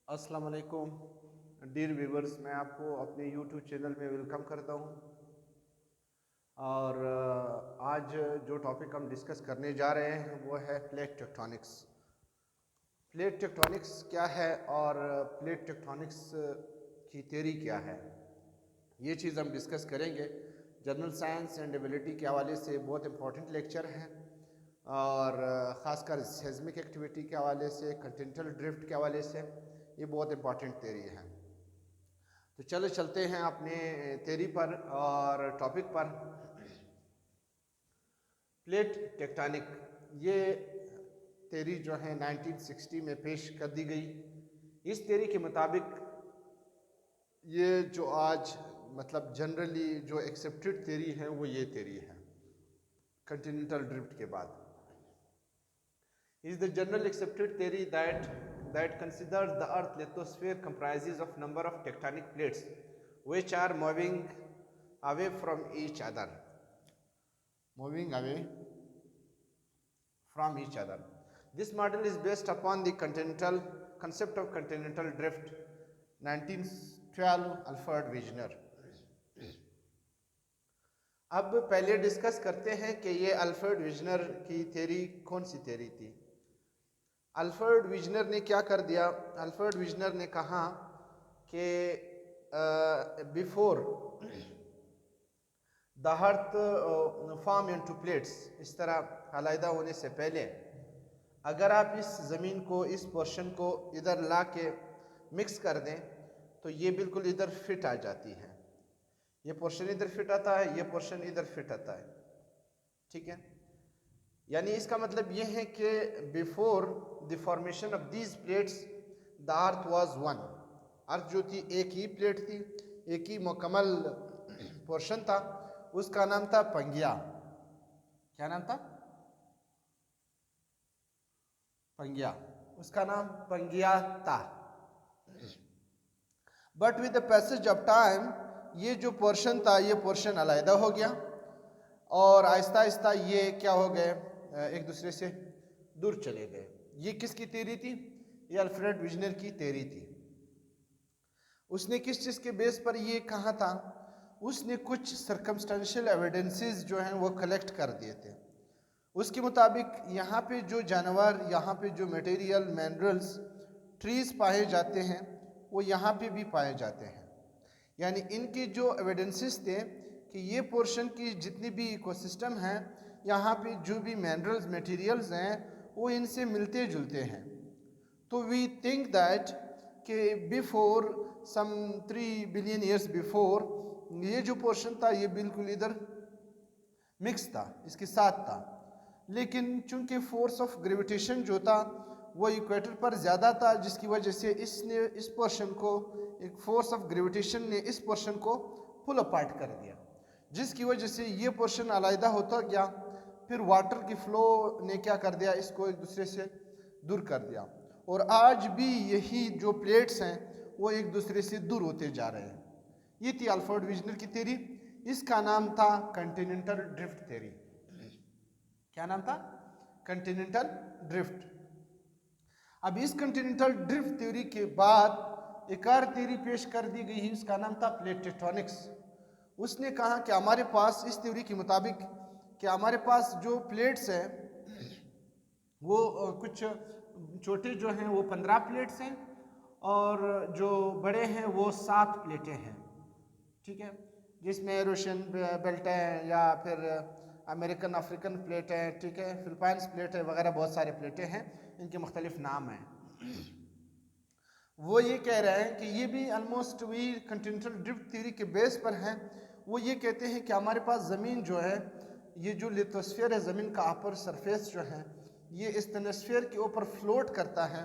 अस्सलाम वालेकुम dear viewers, मैं आपको अपने यूट्यूब चैनल में वेलकम करता हूँ। और आज जो टॉपिक हम डिस्कस करने जा रहे हैं वो है प्लेट टेक्टोनिक्स। प्लेट टेक्टोनिक्स क्या है और प्लेट टेक्टोनिक्स की थ्योरी क्या है, ये चीज़ हम डिस्कस करेंगे। जनरल साइंस एंड एबिलिटी के हवाले से बहुत इंपॉर्टेंट लेक्चर है और ख़ासकर सेस्मिक एक्टिविटी के हवाले से, कंटिनेंटल ड्रिफ्ट के हवाले से ये बहुत इंपॉर्टेंट थ्योरी है। तो चलो चलते हैं अपने थ्योरी पर और टॉपिक पर। प्लेट टेक्टोनिक ये थ्योरी जो है 1960 में पेश कर दी गई। इस थ्योरी के मुताबिक ये जो आज मतलब जनरली जो एक्सेप्टेड थ्योरी है वो ये थ्योरी है कंटिनेंटल ड्रिफ्ट के बाद। is the general accepted theory that considers the earth lithosphere comprises of number of tectonic plates which are moving away from each other. This model is based upon the continental concept of continental drift 1912 Alfred Wegener. अब पहले discuss करते हैं कि ये Alfred विजनर की theory कौन सी theory थी। Alfred विजनर ने क्या कर दिया, अल्फ्रेड विजनर ने कहा कि before the earth form into plates, इस तरह अलहदा होने से पहले अगर आप इस ज़मीन को, इस पोर्शन को इधर ला के मिक्स कर दें तो ये बिल्कुल इधर फिट आ जाती है। ये पोर्शन इधर फिट आता है, ये पोर्शन इधर फिट आता है, ठीक है। यानी इसका मतलब ये है कि before the formation of these plates the earth was one. Earth जो थी एक ही प्लेट थी, एक ही मुकम्मल पोर्शन था, उसका नाम था पंगिया। क्या नाम था? पंगिया, उसका नाम पंगिया था। But with the passage of time ये जो पोर्शन था ये पोर्शन अलहदा हो गया और आहिस्ता आहिस्ता ये क्या हो गए, एक दूसरे से दूर चले गए। ये किसकी थ्योरी थी? ये अल्फ्रेड विजनर की थ्योरी थी। उसने किस चीज़ के बेस पर ये कहा था? उसने कुछ सर्कमस्टेंशियल एविडेंसेस जो हैं वो कलेक्ट कर दिए थे। उसके मुताबिक यहाँ पे जो जानवर, यहाँ पे जो मटेरियल मिनरल्स ट्रीज पाए जाते हैं वो यहाँ पे भी पाए जाते हैं। यानी इनके जो एविडेंसेस थे कि ये पोर्शन की जितनी भी इकोसिस्टम हैं, यहाँ पे जो भी मिनरल्स मटेरियल्स हैं वो इनसे मिलते जुलते हैं। तो वी थिंक दैट कि before some 3 billion years before ये जो पोर्शन था ये बिल्कुल इधर मिक्स था, इसके साथ था। लेकिन चूंकि फोर्स ऑफ ग्रेविटेशन जो था वो इक्वेटर पर ज़्यादा था, जिसकी वजह से इसने इस पोर्शन को, एक फोर्स ऑफ ग्रेविटेशन ने इस पोर्शन को पुल अपार्ट कर दिया, जिसकी वजह से ये पोर्शन अलहदा होता गया। फिर वाटर की फ्लो ने क्या कर दिया, इसको एक दूसरे से दूर कर दिया। और आज भी यही जो प्लेट्स हैं वो एक दूसरे से दूर होते जा रहे हैं। ये थी अल्फ्रेड विजनर की थ्योरी। इसका नाम था कंटिनेंटल ड्रिफ्ट थ्योरी। क्या नाम था? Continental drift. अब इस कंटिनेंटल ड्रिफ्ट थ्योरी के बाद एक और थ्योरी पेश कर दी गई, उसका नाम था प्लेट टेक्टोनिक्स। उसने कहा कि हमारे पास, इस थ्योरी के मुताबिक, कि हमारे पास जो प्लेट्स हैं वो कुछ छोटे जो हैं वो 15 प्लेट्स हैं और जो बड़े हैं वो 7 प्लेटें हैं, ठीक है। जिसमें रूशियन बेल्ट है या फिर अमेरिकन अफ्रीकन प्लेट है, ठीक है, फिलिपाइंस प्लेट है वगैरह, बहुत सारे प्लेटें हैं, इनके मुख्तलिफ नाम हैं। वो ये कह रहे हैं कि ये भी ऑलमोस्ट वही कंटिनेंटल ड्रिफ्ट थ्योरी के बेस पर हैं। वो ये कहते हैं कि हमारे पास ज़मीन जो है, ये जो लिथोस्फीयर है, ज़मीन का अपर सरफेस जो है, ये इस स्टेनोस्फीयर के ऊपर फ्लोट करता है।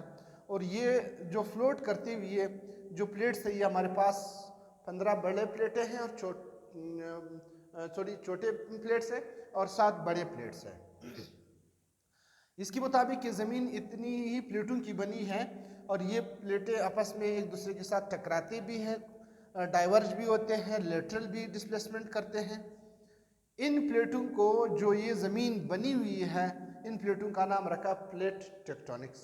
और ये जो फ्लोट करती हुई ये जो प्लेट्स है, ये हमारे पास 15 बड़े प्लेटें हैं और छोटे प्लेट्स है और 7 बड़े प्लेट्स हैं। इसके मुताबिक ये ज़मीन इतनी ही प्लेटों की बनी है और ये प्लेटें आपस में एक दूसरे के साथ टकराती भी हैं, डाइवर्ज भी होते हैं, लेटरल भी डिस्प्लेसमेंट करते हैं। इन प्लेटों को, जो ये ज़मीन बनी हुई है, इन प्लेटों का नाम रखा प्लेट टेक्टोनिक्स।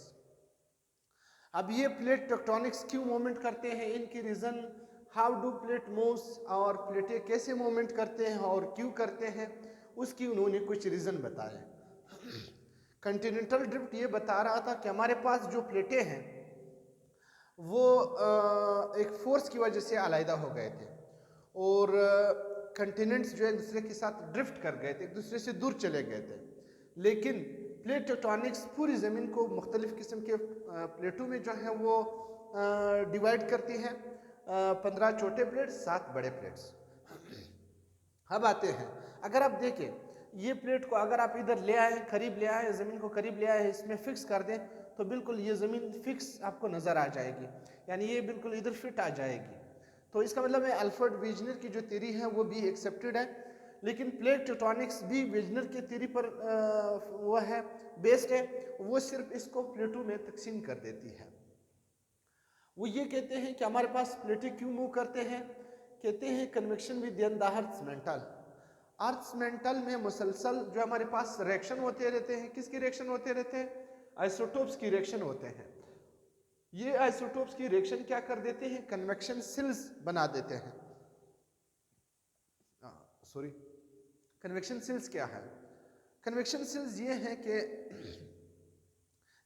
अब ये प्लेट टेक्टोनिक्स क्यों मूवमेंट करते हैं, इनकी reason, how do plate moves, और प्लेटें कैसे मूवमेंट करते हैं और क्यों करते हैं, उसकी उन्होंने कुछ रीज़न बताए। कंटिनेंटल ड्रिफ्ट ये बता रहा था कि हमारे पास जो प्लेटें हैं वो एक फोर्स की वजह से अलहदा हो गए थे और कंटिनेंट्स जो एक दूसरे के साथ ड्रिफ्ट कर गए थे, एक दूसरे से दूर चले गए थे। लेकिन प्लेट टेक्टोनिक्स पूरी ज़मीन को मुख्तलिफ़ किस्म के प्लेटों में जो है वो डिवाइड करती है, 15 छोटे प्लेट्स, 7 बड़े प्लेट्स। अब आते हैं, अगर आप देखें ये प्लेट को अगर आप इधर ले आए, करीब ले आए, ज़मीन को करीब ले आए, इसमें फिक्स कर दें तो बिल्कुल ये ज़मीन फिक्स आपको नज़र आ जाएगी, यानी ये बिल्कुल इधर फिट आ जाएगी। तो इसका मतलब है अल्फ्रेड वेजनर की जो थ्योरी है वो भी एक्सेप्टेड है, लेकिन प्लेट टेक्टोनिक्स भी वेजनर की थ्योरी पर वो है बेस्ड है, वो सिर्फ इसको प्लेटों में तकसीम कर देती है। वो ये कहते हैं कि हमारे पास प्लेटें क्यों मूव करते हैं, कहते हैं convection with the earth mental. Earth mental में मुसलसल जो हमारे पास रिएक्शन होते रहते हैं, किसके रिएक्शन होते रहते हैं, आइसोटोप्स की रिएक्शन होते हैं। ये आइसोटोप्स की रिएक्शन क्या कर देते हैं, कन्वेक्शन सेल्स बना देते हैं। सॉरी, कन्वेक्शन सेल्स क्या है, कन्वेक्शन सेल्स ये हैं कि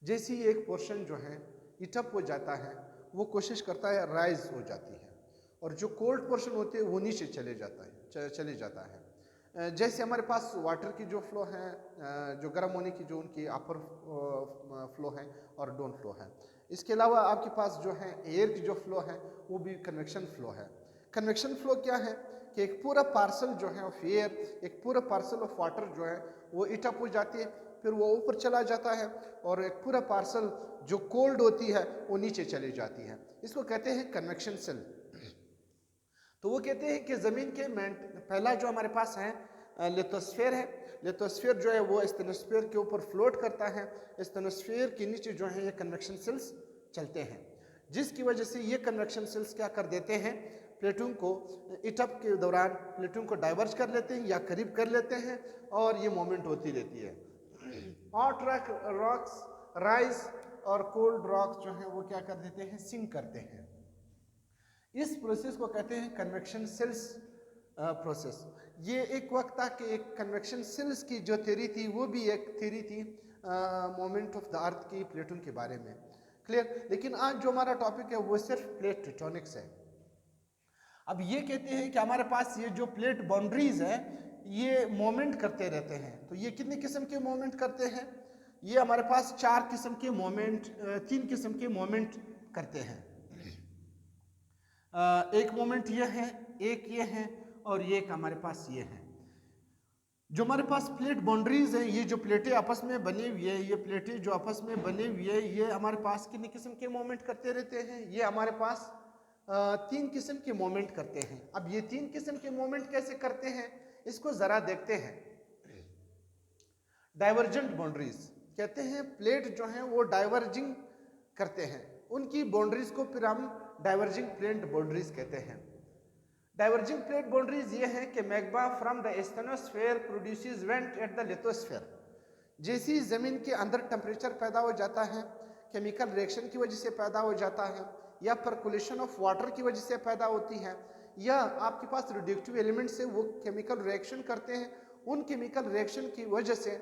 जैसे ही एक पोर्शन जो है हीटअप हो जाता है वो कोशिश करता है राइज हो जाती है, और जो कोल्ड पोर्शन होते हैं वो नीचे चले जाता है। जैसे हमारे पास वाटर की जो फ्लो है, जो गर्म होने की जो उनकी अपर फ्लो है और डाउन फ्लो है, इसके अलावा आपके पास जो है एयर की जो फ्लो है वो भी कन्वेक्शन फ्लो है। कन्वेक्शन फ्लो क्या है कि एक पूरा पार्सल जो है ऑफ एयर, एक पूरा पार्सल ऑफ वाटर जो है वो हीटअप हो जाती है, फिर वो ऊपर चला जाता है, और एक पूरा पार्सल जो कोल्ड होती है वो नीचे चली जाती है। इसको कहते हैं कन्वेक्शन सेल। तो वो कहते हैं कि ज़मीन के पहला जो हमारे पास है लिथोस्फीयर है, लिथोस्फीयर जो है वो स्टेनोस्फीयर के ऊपर फ्लोट करता है, स्टेनोस्फीयर के नीचे जो है ये कन्वेक्शन सेल्स चलते हैं, जिसकी वजह से ये कन्वेक्शन सेल्स क्या कर देते हैं, प्लेटों को हीटअप के दौरान प्लेटों को डाइवर्ज कर लेते हैं या करीब कर लेते हैं, और ये मूवमेंट होती रहती है। हॉट रॉक्स राइज और कोल्ड रॉक्स जो है वो क्या कर देते हैं, सिंक करते हैं। इस प्रोसेस को कहते हैं कन्वेक्शन सेल्स प्रोसेस। ये एक वक्त था कि एक कन्वेक्शन सेल्स की जो थ्योरी थी वो भी एक थ्योरी थी मोमेंट ऑफ द अर्थ की प्लेटों के बारे में, क्लियर। लेकिन आज जो हमारा टॉपिक है वो सिर्फ प्लेट टेक्टोनिक्स है। अब ये कहते हैं कि हमारे पास ये जो प्लेट बाउंड्रीज है ये मोमेंट करते रहते हैं। तो ये कितने किस्म के मोमेंट करते हैं, ये हमारे पास 4 किस्म के मोमेंट, 3 किस्म के मोमेंट करते हैं। एक मोमेंट ये है, एक ये है, और ये एक हमारे पास ये है। जो हमारे पास प्लेट बाउंड्रीज हैं, ये जो प्लेटें आपस में बनी हुई है, ये प्लेटें जो आपस में बनी हुई है, ये हमारे पास कितने किस्म के मोमेंट करते रहते हैं, ये हमारे पास 3 किस्म के मोमेंट करते हैं। अब ये 3 किस्म के मोमेंट कैसे करते हैं इसको जरा देखते हैं। डाइवर्जेंट बाउंड्रीज कहते हैं, प्लेट जो है वो डाइवर्जिंग करते हैं, उनकी बाउंड्रीज को फिर हम डाइवर्जिंग प्लेट बाउंड्रीज कहते हैं। डाइवर्जिंग प्लेट बाउंड्रीज ये है कि magma from the asthenosphere produces vent at the lithosphere. जैसी ज़मीन के अंदर टेम्परेचर पैदा हो जाता है, केमिकल रिएक्शन की वजह से पैदा हो जाता है, या पर्कुलेशन ऑफ वाटर की वजह से पैदा होती है, या आपके पास रिडक्टिव एलिमेंट से वो केमिकल रिएक्शन करते हैं, उन केमिकल रिएक्शन की वजह से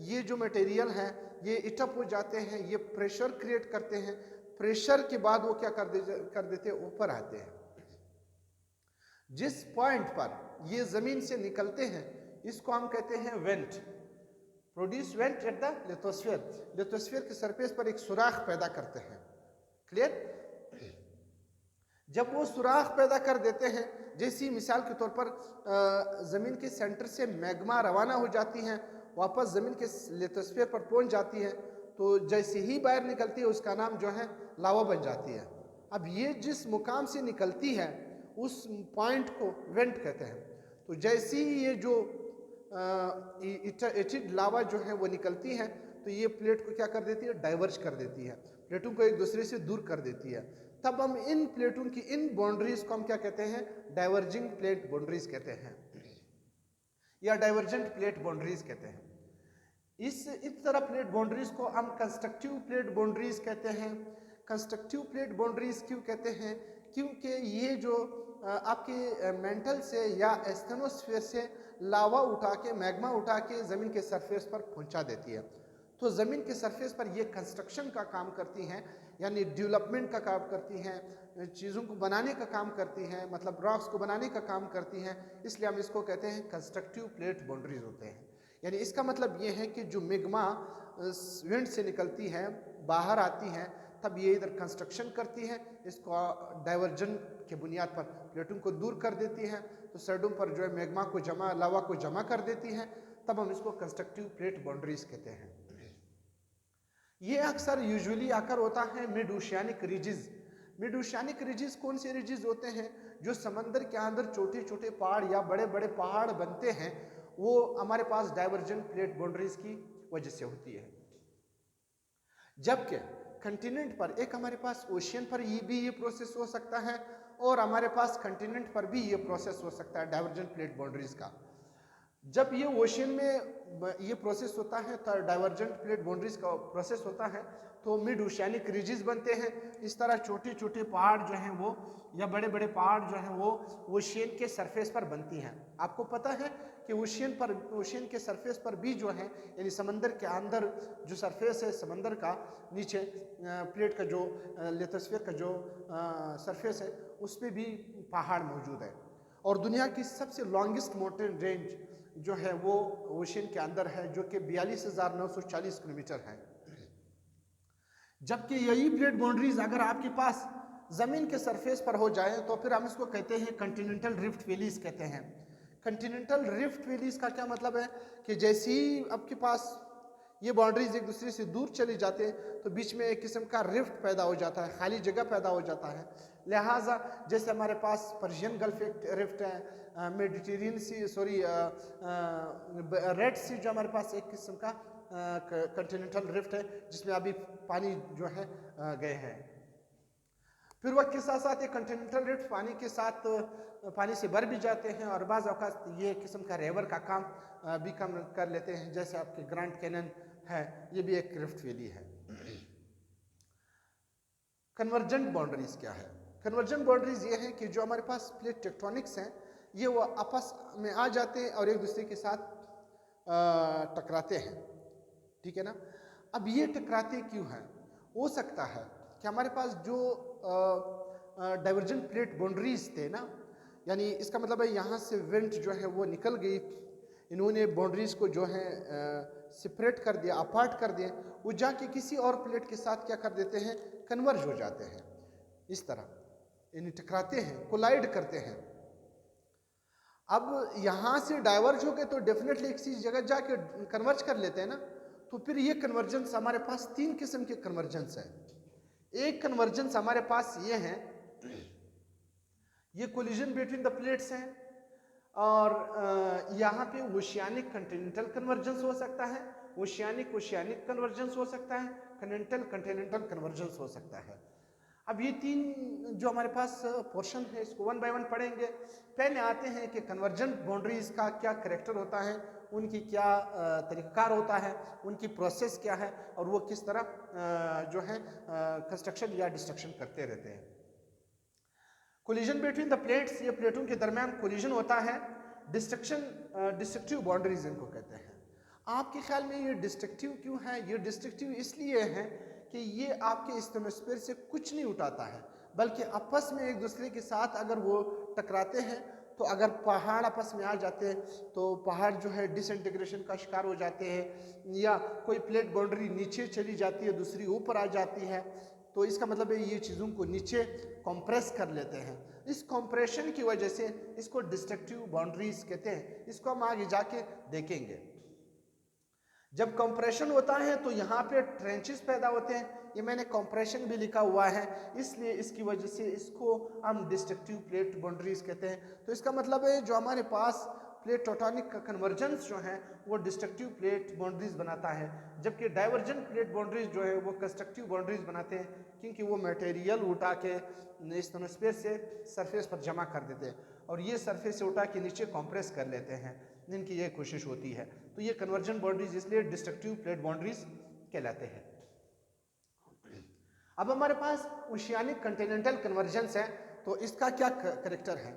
ये जो मटेरियल हैं ये हीटअप हो जाते हैं, ये प्रेशर क्रिएट करते हैं, प्रेशर के बाद वो क्या कर देते हैं, ऊपर आते हैं। जिस पॉइंट पर ये ज़मीन से निकलते हैं इसको हम कहते हैं went, produce went at the lithosphere. Lithosphere के सरफेस पर एक सुराख पैदा करते हैं, क्लियर। जब वो सुराख पैदा कर देते हैं, जैसी मिसाल के तौर पर ज़मीन के सेंटर से मैग्मा रवाना हो जाती हैं, वापस ज़मीन के लिथोस्फीयर पर पहुंच जाती है, तो जैसे ही बाहर निकलती है उसका नाम जो है लावा बन जाती है। अब ये जिस मुकाम से निकलती है उस पॉइंट को वेंट कहते हैं। तो जैसे ही ये जो एसिड लावा जो है वो निकलती है तो ये प्लेट को क्या कर देती है, डाइवर्ज कर देती है, प्लेटों को एक दूसरे से दूर कर देती है। तब हम इन प्लेटों की इन बाउंड्रीज को हम क्या कहते हैं, डाइवर्जिंग प्लेट बाउंड्रीज कहते हैं, या डाइवर्जेंट प्लेट बाउंड्रीज कहते हैं। इस तरह प्लेट बाउंड्रीज को हम कंस्ट्रक्टिव प्लेट बाउंड्रीज कहते हैं। कंस्ट्रक्टिव प्लेट बाउंड्रीज क्यों कहते हैं? क्योंकि ये जो आपके मेंटल से या एस्थेनोस्फीयर से लावा उठा के, मैग्मा उठा के ज़मीन के सरफेस पर पहुंचा देती है। तो ज़मीन के सरफेस पर ये कंस्ट्रक्शन का काम करती हैं, यानी डेवलपमेंट का काम करती हैं, चीज़ों को बनाने का काम करती हैं, मतलब रॉक्स को बनाने का काम करती हैं। इसलिए हम इसको कहते हैं कंस्ट्रक्टिव प्लेट बाउंड्रीज होते हैं। यानी इसका मतलब ये है कि जो मैग्मा विंड से निकलती है, बाहर आती हैं, तब ये इधर कंस्ट्रक्शन करती है, इसको डाइवर्जन के बुनियाद पर प्लेटों को दूर कर देती है, तो साइडों पर जो है मैग्मा को जमा, लावा को जमा कर देती है, तब हम इसको कंस्ट्रक्टिव प्लेट बाउंड्रीज कहते हैं। ये अक्सर यूजुअली आकर होता है mid oceanic Rijiju. Mid oceanic Rijiju कौन से रिजिज होते हैं? जो समंदर के अंदर छोटे छोटे पहाड़ या बड़े बड़े पहाड़ बनते हैं, वो हमारे पास डाइवर्जन प्लेट बाउंड्रीज की वजह से होती है। जबकि कंटिनेंट पर एक हमारे पास ओशियन पर ये प्रोसेस हो सकता है, और हमारे पास कंटिनेंट पर भी ये प्रोसेस हो सकता है डाइवर्जन प्लेट बाउंड्रीज का। जब ये ओशियन में ये प्रोसेस होता है, तो डाइवर्जेंट प्लेट बाउंड्रीज का प्रोसेस होता है, तो मिड ओशियानिक रिजिज बनते हैं। इस तरह छोटे छोटे पहाड़ जो हैं वो, या बड़े बड़े पहाड़ जो हैं वो ओशियन के सरफेस पर बनती हैं। आपको पता है कि ओशियन के सरफेस पर भी जो है, यानी समंदर के अंदर जो सरफेस है समंदर का, नीचे प्लेट का जो लिथोस्फीयर का जो सरफेस है, उस पर भी पहाड़ मौजूद है। और दुनिया की सबसे लॉन्गेस्ट माउंटेन रेंज जो है वो ओशियन के अंदर है, जो कि 42,940 किलोमीटर है। जबकि यही प्लेट बाउंड्रीज अगर आपके पास जमीन के सरफेस पर हो जाए, तो फिर हम इसको कहते हैं कंटिनेंटल रिफ्ट वैलीज कहते हैं। कंटिनेंटल रिफ्ट वैलीज का क्या मतलब है कि जैसे ही आपके पास ये बाउंड्रीज एक दूसरे से दूर चली जाते हैं, तो बीच में एक किस्म का रिफ्ट पैदा हो जाता है, खाली जगह पैदा हो जाता है। लिहाजा जैसे हमारे पास पर्शियन गल्फ एक रिफ्ट है, मेडिटेरियन सी रेड सी जो हमारे पास एक किस्म का कंटिनेंटल रिफ्ट है, जिसमें अभी पानी जो है गए हैं। फिर वक्त के साथ साथ ये कंटिनेंटल रिफ्ट पानी के साथ पानी से भर भी जाते हैं, और बाज़ औक़ात ये किस्म का रिवर का काम भी कम कर लेते हैं, जैसे आपके ग्रैंड कैनन है, ये भी एक रिफ्ट वैली है। कन्वर्जेंट बाउंड्रीज क्या है? कन्वर्जेंट बाउंड्रीज ये है कि जो हमारे पास प्लेट टेक्टोनिक्स हैं, ये वो आपस में आ जाते हैं और एक दूसरे के साथ टकराते हैं, ठीक है ना। अब ये टकराते क्यों हैं? हो सकता है कि हमारे पास जो डाइवर्जेंट प्लेट बाउंड्रीज थे ना, यानी इसका मतलब है यहाँ से विंड जो है वो निकल गई, इन्होंने बाउंड्रीज को जो है सेपरेट कर दिया, अपार्ट कर दिया, वो जाके किसी और प्लेट के साथ क्या कर देते हैं, कन्वर्ज हो जाते हैं। इस तरह इन्हें टकराते हैं, कोलाइड करते हैं। अब यहाँ से डाइवर्ज हो गए तो डेफिनेटली एक चीज जगह जाके कन्वर्ज कर लेते हैं ना, तो फिर ये कन्वर्जेंस हमारे पास 3 किस्म के कन्वर्जेंस है। एक कन्वर्जेंस हमारे पास ये है, ये कोलिजन बिटवीन द प्लेट्स हैं, और यहाँ पे ओशियानिक कंटिनेंटल कन्वर्जेंस हो सकता है, ओशियानिक कन्वर्जेंस हो सकता है, कंटिनेंटल कन्वर्जेंस हो सकता है। अब ये 3 जो हमारे पास पोर्शन है, इसको 1 बाय 1 पढ़ेंगे। पहले आते हैं कि कन्वर्जेंट बाउंड्रीज का क्या करेक्टर होता है, उनकी क्या तरीक़ाकार होता है, उनकी प्रोसेस क्या है, और वो किस तरह जो है कंस्ट्रक्शन या डिस्ट्रक्शन करते रहते हैं। कोलिजन बिटवीन द प्लेट्स, ये प्लेटों के दरमियान कोलिजन होता है। डिस्ट्रक्टिव बाउंड्रीज इनको कहते हैं। आपके ख्याल में ये डिस्ट्रक्टिव क्यों है? ये डिस्ट्रक्टिव इसलिए है कि ये आपके एटमॉस्फेयर से कुछ नहीं उठाता है, बल्कि आपस में एक दूसरे के साथ अगर वो टकराते हैं, तो अगर पहाड़ आपस में आ जाते हैं तो पहाड़ जो है डिसइंटीग्रेशन का शिकार हो जाते हैं, या कोई प्लेट बाउंड्री नीचे चली जाती है, दूसरी ऊपर आ जाती है, तो इसका मतलब है ये चीज़ों को नीचे कंप्रेस कर लेते हैं। इस कंप्रेशन की वजह से इसको डिस्ट्रक्टिव बाउंड्रीज कहते हैं। इसको हम आगे जाके देखेंगे। जब कंप्रेशन होता है तो यहाँ पे ट्रेंचेस पैदा होते हैं, ये मैंने कंप्रेशन भी लिखा हुआ है, इसलिए इसकी वजह से इसको हम डिस्ट्रक्टिव प्लेट बाउंड्रीज कहते हैं। तो इसका मतलब है जो हमारे पास प्लेट टेक्टोनिक का कन्वर्जेंस जो है वो डिस्ट्रक्टिव प्लेट बाउंड्रीज बनाता है, जबकि डाइवर्जेंट प्लेट बाउंड्रीज जो है वो कंस्ट्रक्टिव बाउंड्रीज बनाते हैं, क्योंकि वो मटेरियल उठा के एटमॉस्फेयर से सरफेस पर जमा कर देते हैं, और ये सरफेस से उठा के नीचे कंप्रेस कर लेते हैं, जिनकी ये कोशिश होती है। तो ये कन्वर्जेंट बाउंड्रीज इसलिए डिस्ट्रक्टिव प्लेट बाउंड्रीज कहलाते हैं। अब हमारे पास ओशियानिक कंटिनेंटल कन्वर्जेंस है, तो इसका क्या करेक्टर है?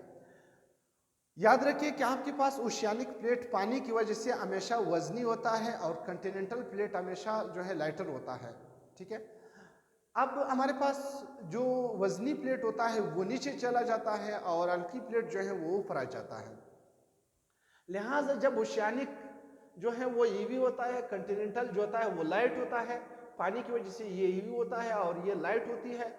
याद रखिए कि आपके पास ओशियानिक प्लेट पानी की वजह से हमेशा वजनी होता है और कंटिनेंटल प्लेट हमेशा जो है लाइटर होता है, ठीक है। अब हमारे पास जो वजनी प्लेट होता है वो नीचे चला जाता है और हल्की प्लेट जो है वो ऊपर आ जाता है। लिहाजा जब ओशियानिक जो है वो ईवी होता है, कंटिनेंटल जो होता है वो लाइट होता है, पानी की वजह से ये ईवी होता है और ये लाइट होती है।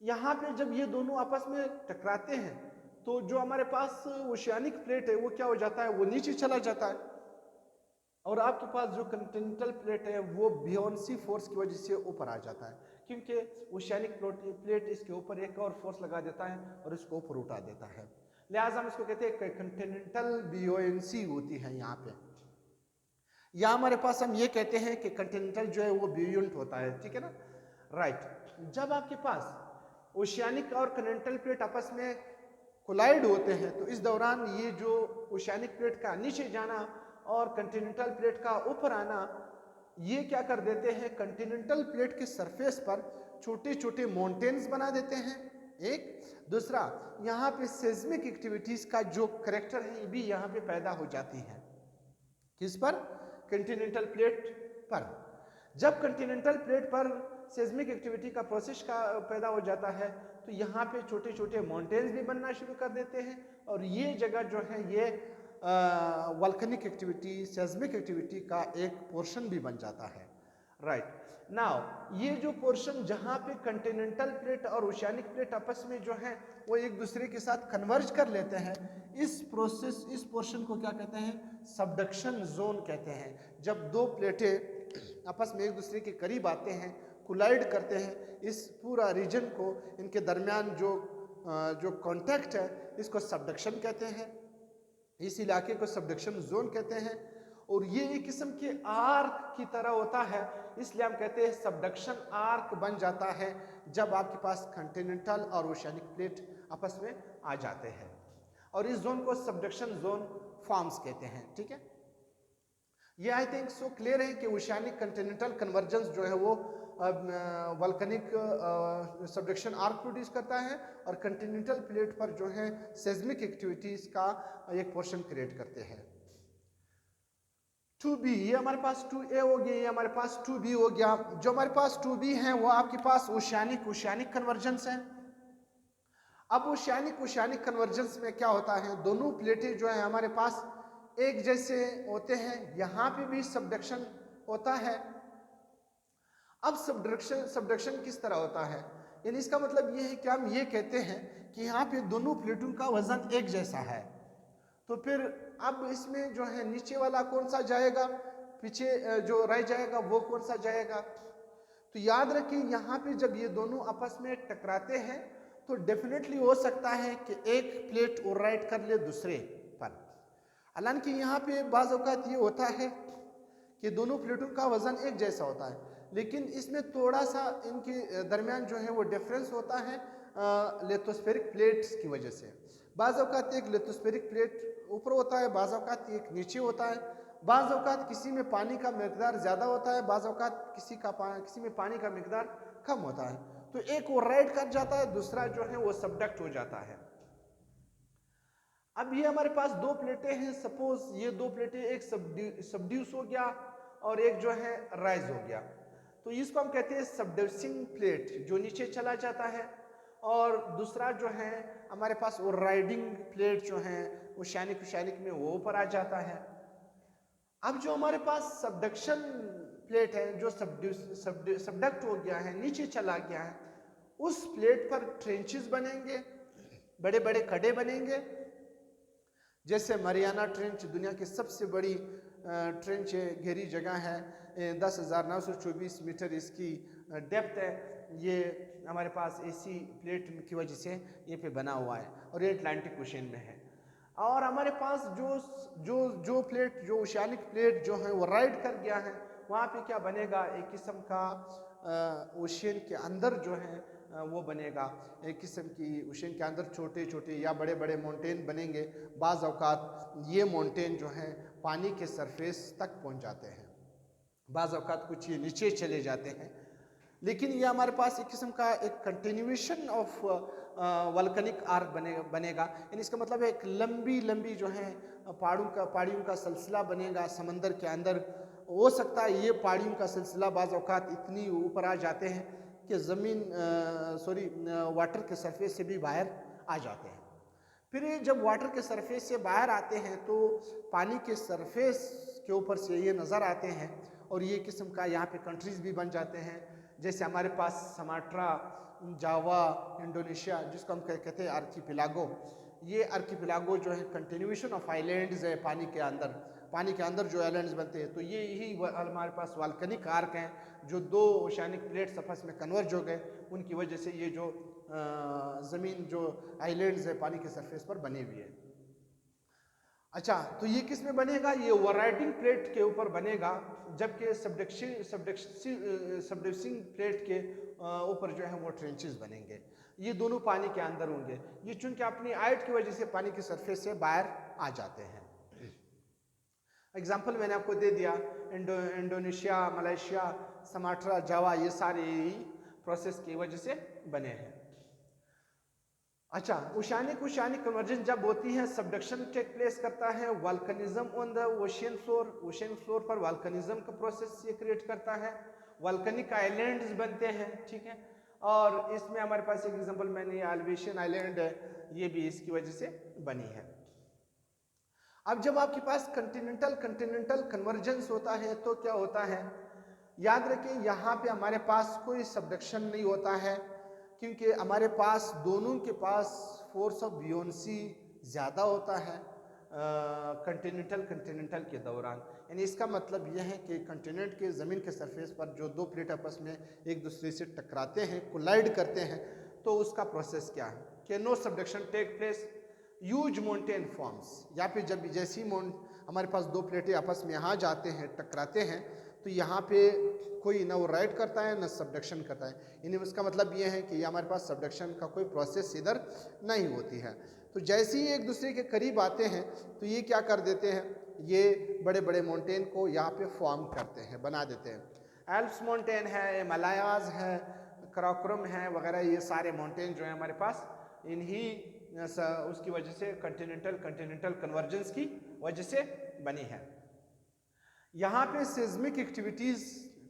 यहाँ पे जब ये दोनों आपस में टकराते हैं तो जो हमारे पास ओशियानिक प्लेट है वो क्या हो जाता है, वो नीचे चला जाता है और आपके पास जो कंटिनेंटल प्लेट है वो बियोंसी फोर्स की वजह से ऊपर आ जाता है, क्योंकि ओशियानिक प्लेट इसके ऊपर एक और फोर्स लगा देता है और इसको ऊपर उठा देता है। लिहाजा हम इसको कहते हैं कंटिनेंटल बियोंसी होती है यहाँ पे। या हमारे पास हम ये कहते हैं कि कंटिनेंटल जो है वो ब्यूयंट होता है, ठीक है ना, राइट। जब आपके पास ओशियानिक और कंटिनेंटल प्लेट आपस में कोलाइड होते हैं तो इस दौरान ये जो ओशियानिक प्लेट का नीचे जाना और कंटिनेंटल प्लेट का ऊपर आना, ये क्या कर देते हैं, कंटिनेंटल प्लेट के सरफेस पर छोटे छोटे माउंटेन्स बना देते हैं। एक दूसरा, यहाँ पे सेस्मिक एक्टिविटीज का जो करेक्टर है ये भी यहाँ पे पैदा हो जाती है। किस पर? कंटिनेंटल प्लेट पर। जब कंटिनेंटल प्लेट पर सेस्मिक एक्टिविटी का प्रोसेस का पैदा हो जाता है तो यहाँ पे छोटे छोटे माउंटेन्स भी बनना शुरू कर देते हैं और ये जगह जो है ये वल्कनिक एक्टिविटी, सेस्मिक एक्टिविटी का एक पोर्शन भी बन जाता है, राइट। नाउ ये जो पोर्शन जहाँ पे कंटिनेंटल प्लेट और ओशियानिक प्लेट आपस में जो है वो एक दूसरे के साथ कन्वर्ज कर लेते हैं, इस पोर्शन को क्या कहते हैं, सबडक्शन जोन कहते हैं। जब दो प्लेटें आपस में एक दूसरे के करीब आते हैं, कोलाइड करते हैं, इस पूरा रीजन को, इनके दरमियान जो कांटेक्ट है इसको सबडक्शन कहते हैं, इस इलाके को सबडक्शन जोन कहते हैं। और ये एक किस्म के आर्क की तरह होता है, इसलिए हम कहते हैं सबडक्शन आर्क बन जाता है जब आपके पास कंटिनेंटल और ओशियानिक प्लेट आपस में आ जाते हैं, और इस जोन को सबडक्शन जोन फॉर्म्स कहते हैं, ठीक है। ये आई थिंक सो क्लियर है कि ओशियानिक कंटिनेंटल कन्वर्जेंस जो है वो वल्कनिक सबडक्शन आर्क प्रोड्यूस करता है और कंटिनेंटल प्लेट पर जो है सेस्मिक एक्टिविटीज का एक पोर्शन क्रिएट करते हैं। 2b, ये हमारे पास 2a हो गया, ये हमारे पास 2b हो गया। जो हमारे पास 2b है वो आपके पास ओशियानिक कन्वर्जेंस है। अब ओशियानिक कन्वर्जेंस में क्या होता है, दोनों प्लेटें जो है हमारे पास एक जैसे होते हैं, यहाँ पे भी सबडक्शन होता है। अब सबडक्शन किस तरह होता है, यानी इसका मतलब ये है कि हम ये कहते हैं कि यहाँ पे दोनों प्लेटों का वजन एक जैसा है, तो फिर अब इसमें जो है नीचे वाला कौन सा जाएगा, पीछे जो रह जाएगा वो कौन सा जाएगा। तो याद रखिए यहाँ पे जब ये दोनों आपस में टकराते हैं तो डेफिनेटली हो सकता है कि एक प्लेट ओवरराइड कर ले दूसरे पर। हालांकि यहाँ पे बाज़ औक़ात ये होता है कि दोनों प्लेटों का वजन एक जैसा होता है, लेकिन इसमें थोड़ा सा इनके दरमियान जो है वो डिफरेंस होता है लिथोस्फेरिक प्लेट्स की वजह से। बाज़ औक़ात एक लिथोस्फेरिक प्लेट ऊपर होता है, बाज़ औक़ात एक नीचे होता है, बाज़ औक़ात किसी में पानी का मिक़दार ज़्यादा होता है, बाज़ औक़ात किसी में पानी का मिक़दार कम होता है। तो एक ओवरराइड कर जाता है, दूसरा जो है वो सबडक्ट हो जाता है। अब ये हमारे पास दो प्लेटें हैं, सपोज ये दो प्लेटें, एक सबड्यूस हो गया और एक जो है राइज हो गया, तो इसको हम कहते हैं सबड्यूसिंग प्लेट जो नीचे चला जाता है, और दूसरा जो है हमारे पास वो राइडिंग प्लेट जो है ओशियानिक में वो ऊपर आ जाता है। अब जो हमारे पास सबडक्शन प्लेट है जो सबडक्ट हो गया है, नीचे चला गया है, उस प्लेट पर ट्रेंचेस बनेंगे, बड़े बड़े खड्डे बनेंगे। जैसे मरियाना ट्रेंच दुनिया की सबसे बड़ी ट्रेंच है, गहरी जगह है, 10,924 मीटर इसकी डेप्थ है। ये हमारे पास ऐसी प्लेट की वजह से ये पे बना हुआ है और ये अटलांटिक ओशन में है। और हमारे पास जो प्लेट, जो ओशियानिक प्लेट जो है वो राइड कर गया है, वहाँ पे क्या बनेगा, एक किस्म का ओशियन के अंदर जो है वो बनेगा, एक किस्म की ओशियन के अंदर छोटे छोटे या बड़े बड़े माउंटेन बनेंगे। बाज़ औक़ात ये माउंटेन जो हैं पानी के सरफेस तक पहुँच जाते हैं, बाज़ औक़ात कुछ ये नीचे चले जाते हैं। लेकिन ये हमारे पास एक किस्म का एक कंटिन्यूएशन ऑफ वल्कनिक आर्क बनेगा। यानी इसका मतलब है एक लंबी लंबी जो है पहाड़ियों का सिलसिला बनेगा समंदर के अंदर। हो सकता है ये पहाड़ियों का सिलसिला बाज़ औक़ात इतनी ऊपर आ जाते हैं कि ज़मीन वाटर के सरफेस से भी बाहर आ जाते हैं। फिर ये जब वाटर के सरफेस से बाहर आते हैं तो पानी के सरफेस के ऊपर से ये नज़र आते हैं और ये किस्म का यहाँ पे कंट्रीज़ भी बन जाते हैं। जैसे हमारे पास समाट्रा, जावा, इंडोनेशिया, जिसको हम कहते हैं आर्किपेलागो। ये आर्किपेलागो जो है कंटिन्यूएशन ऑफ आइलैंड्स है पानी के अंदर जो आइलैंड्स बनते हैं। तो ये यही हमारे पास वॉल्केनिक आर्क हैं जो दो ओशियानिक प्लेट्स आपस में कन्वर्ज हो गए, उनकी वजह से ये जो ज़मीन जो आइलैंड्स है पानी के सरफेस पर बने हुए हैं। अच्छा, तो ये किस में बनेगा? ये ओवरराइडिंग प्लेट के ऊपर बनेगा, जबकि सबडक्सिंग प्लेट के ऊपर जो है वो ट्रेंचेस बनेंगे। ये दोनों पानी के अंदर होंगे। ये चूंकि अपनी हाइट की वजह से पानी के सरफेस से बाहर आ जाते हैं। एग्जाम्पल मैंने आपको दे दिया, इंडोनेशिया, मलेशिया, समाट्रा, जावा, ये सारे प्रोसेस की वजह से बने हैं। अच्छा, ओशियानिक कन्वर्जेंस जब होती है, सबडक्शन टेक प्लेस करता है, वल्कनिज्म ऑन द ओशियन फ्लोर पर वल्कनिज्म का प्रोसेस ये क्रिएट करता है, वल्कनिक आइलैंड्स बनते हैं, ठीक है। और इसमें हमारे पास एक एग्जांपल मैंने एल्वेशियन आइलैंड है, ये भी इसकी वजह से बनी है। अब जब आपके पास कंटिनेंटल कन्वर्जेंस होता है तो क्या होता है? याद रखें, यहाँ पे हमारे पास कोई सबडक्शन नहीं होता है, क्योंकि हमारे पास दोनों के पास फोर्स ऑफ बियोंसी ज़्यादा होता है कंटिनेंटल के दौरान। यानी इसका मतलब यह है कि कंटिनेंट के ज़मीन के सरफेस पर जो दो प्लेट आपस में एक दूसरे से टकराते हैं, कोलाइड करते हैं, तो उसका प्रोसेस क्या है कि no subduction take place, huge mountain forms. या फिर जब जैसी हमारे पास दो प्लेटें आपस में यहाँ जाते हैं, टकराते हैं, तो यहाँ पे कोई ना वो राइड करता है ना सबडक्शन करता है। यानी उसका मतलब ये है कि ये हमारे पास सबडक्शन का कोई प्रोसेस इधर नहीं होती है। तो जैसे ही एक दूसरे के करीब आते हैं तो ये क्या कर देते हैं, ये बड़े बड़े माउंटेन को यहाँ पे फॉर्म करते हैं, बना देते हैं। एल्प्स माउंटेन है, हिमालयाज है, कराकोरम है वगैरह, ये सारे माउंटेन जो है हमारे पास इन्हीं उसकी वजह से कंटिनेंटल कन्वर्जेंस की वजह से बनी है। यहाँ पे सिस्मिक एक्टिविटीज़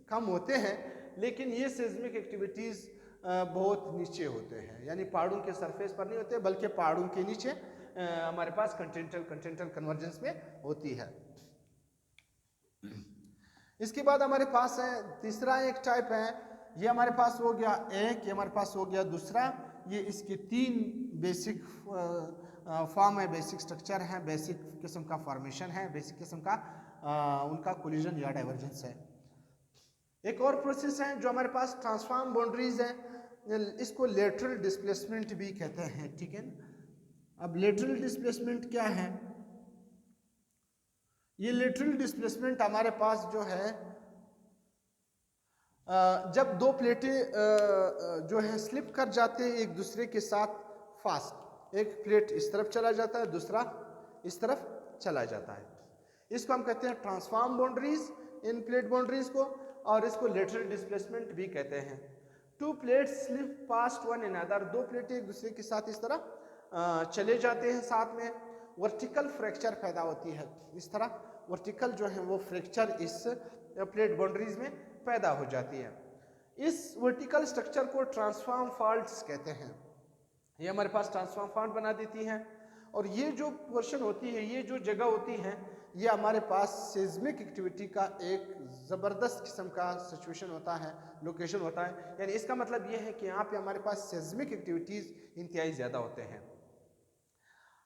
कम होते हैं, लेकिन ये सिस्मिक एक्टिविटीज़ बहुत नीचे होते हैं, यानी पहाड़ों के सरफेस पर नहीं होते बल्कि पहाड़ों के नीचे हमारे पास कंटिनेंटल कन्वर्जेंस में होती है। इसके बाद हमारे पास है तीसरा एक टाइप है, ये हमारे पास हो गया एक, ये हमारे पास हो गया दूसरा। ये इसके तीन बेसिक फॉर्म है, बेसिक स्ट्रक्चर है, बेसिक किस्म का फॉर्मेशन है, बेसिक किस्म का उनका कोलिजन या डाइवर्जेंस है। एक और प्रोसेस है जो हमारे पास ट्रांसफॉर्म बाउंड्रीज है, इसको लेटरल डिस्प्लेसमेंट भी कहते हैं, ठीक है ना। अब लेटरल डिस्प्लेसमेंट क्या है? ये लेटरल डिस्प्लेसमेंट हमारे पास जो है जब दो प्लेटें जो है स्लिप कर जाते हैं एक दूसरे के साथ फास्ट, एक प्लेट इस तरफ चला जाता है, दूसरा इस तरफ चला जाता है, इसको हम कहते हैं ट्रांसफॉर्म बाउंड्रीज, इन प्लेट बाउंड्रीज को, और इसको लेटरल डिस्प्लेसमेंट भी कहते हैं। To plates slip past one another, दो प्लेटें एक दूसरे के साथ इस तरह चले जाते हैं साथ में, वर्टिकल फ्रैक्चर पैदा होती है। इस तरह वर्टिकल जो है वो फ्रैक्चर इस प्लेट बाउंड्रीज में पैदा हो जाती है। इस वर्टिकल स्ट्रक्चर को ट्रांसफॉर्म फॉल्ट्स कहते हैं। ये हमारे पास ट्रांसफॉर्म फॉल्ट बना देती हैं, और ये जो पोर्शन होती है, ये जो जगह होती है, ये हमारे पास सिस्मिक एक्टिविटी का एक ज़बरदस्त किस्म का सिचुएशन होता है, लोकेशन होता है। यानी इसका मतलब ये है कि यहाँ पे हमारे पास सिस्मिक एक्टिविटीज़ इंतहाई ज़्यादा होते हैं।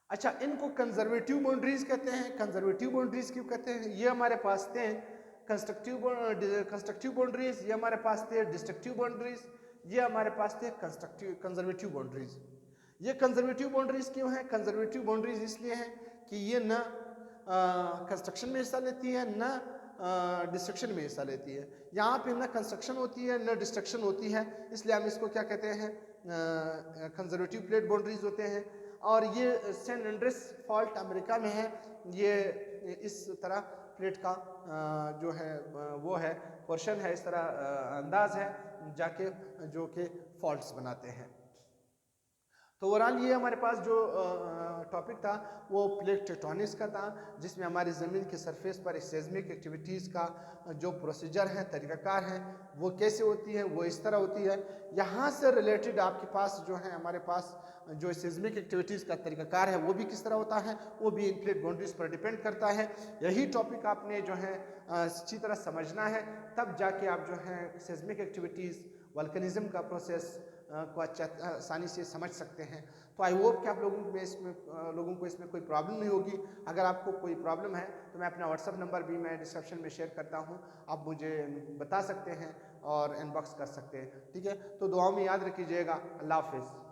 अच्छा, इनको कंजर्वेटिव बाउंड्रीज कहते हैं। कंजर्वेटिव बाउंड्रीज क्यों कहते हैं? ये हमारे पास थे कंस्ट्रक्टिव बाउंड्रीज, ये हमारे पास थे डिस्ट्रक्टिव बाउंड्रीज, ये हमारे पास थे कंजर्वेटिव बाउंड्रीज। ये कंजर्वेटिव बाउंड्रीज क्यों हैं? कंजर्वेटिव बाउंड्रीज इसलिए हैं कि ये न कंस्ट्रक्शन में हिस्सा लेती है, न डिस्ट्रक्शन में हिस्सा लेती है। यहाँ पे न कंस्ट्रक्शन होती है न डिस्ट्रक्शन होती है, इसलिए हम इसको क्या कहते हैं, कंजर्वेटिव प्लेट बाउंड्रीज होते हैं। और ये सैन एंड्रेस फॉल्ट अमेरिका में है, ये इस तरह प्लेट का जो है वो है पोर्शन है, इस तरह अंदाज है जाके जो कि फॉल्ट्स बनाते हैं। तो ओवरऑल ये हमारे पास जो टॉपिक था वो प्लेट टेक्टोनिक्स का था, जिसमें हमारी ज़मीन के सरफेस पर सेस्मिक एक्टिविटीज़ का जो प्रोसीजर है, तरीक़ाकार है, वो कैसे होती है, वो इस तरह होती है। यहाँ से रिलेटेड आपके पास जो है हमारे पास जो सेस्मिक एक्टिविटीज़ का तरीक़ाकार है वो भी किस तरह होता है, वो भी इन प्लेट बाउंड्रीज पर डिपेंड करता है। यही टॉपिक आपने जो है अच्छी तरह समझना है, तब जाके आप जो है सेस्मिक एक्टिविटीज़, वल्कनिज़्म का प्रोसेस को आसानी से समझ सकते हैं। तो आई होप कि आप लोगों को इसमें कोई प्रॉब्लम नहीं होगी। अगर आपको कोई प्रॉब्लम है तो मैं अपना व्हाट्सअप नंबर भी मैं डिस्क्रिप्शन में शेयर करता हूं, आप मुझे बता सकते हैं और इनबॉक्स कर सकते हैं। ठीक है, तो दुआओं में याद रखिएगा। अल्लाह हाफिज़।